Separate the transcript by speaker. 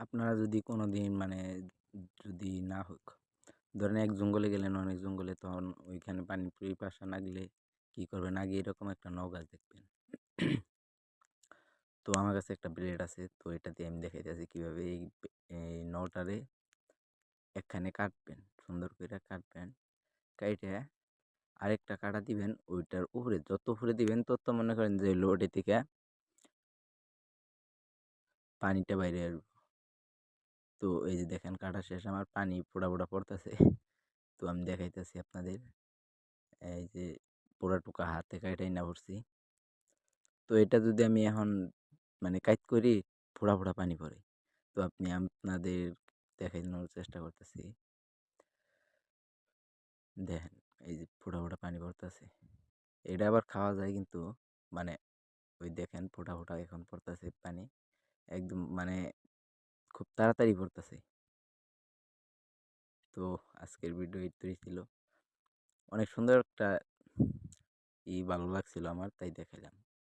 Speaker 1: আপনারা যদি কোনোদিন মানে যদি না হোক, ধরেন এক জঙ্গলে গেলেন, অনেক জঙ্গলে, তখন ওইখানে পানি পিপাসা লাগলে কি করবেন? আগে এরকম একটা নৌ গাছ দেখবেন। তো আমার কাছে একটা ব্লেড আছে, তো এটা দিয়ে আমি দেখাইতেছি কিভাবে এই নৌটারে একখানে কাটবেন, সুন্দর করে কাটবেন। কাইটে আরেকটা কাটা দিবেন, ওইটার উপরে যত উপরে দিবেন তত মনে করেন যে লোডে থেকে পানিটা বাইরে আসবে। তো এই যে দেখেন কাটা শেষ, আমার পানি ফোঁটা ফোঁটা পড়তেছে। তো আমি দেখাইতেছি আপনাদের, এই যে পুরা টুকা হাতে কাইটাই না পড়ছি। তো এটা যদি আমি এখন মানে কাইট করি, ফোঁটা ফোঁটা পানি পড়ে। তো আপনাদের দেখানোর চেষ্টা করতেছি। দেখেন, এই যে ফোঁটা ফোঁটা পানি পড়তেছে। এটা আবার খাওয়া যায় কিন্তু, মানে ওই দেখেন ফোঁটা ফোঁটা এখন পড়তেছে পানি, একদম মানে খুব তাড়াতাড়ি পড়তেছে। তো আজকের ভিডিও এইটাই ছিল। অনেক সুন্দর একটা ভালো লাগছিল আমার, তাই দেখাইলাম।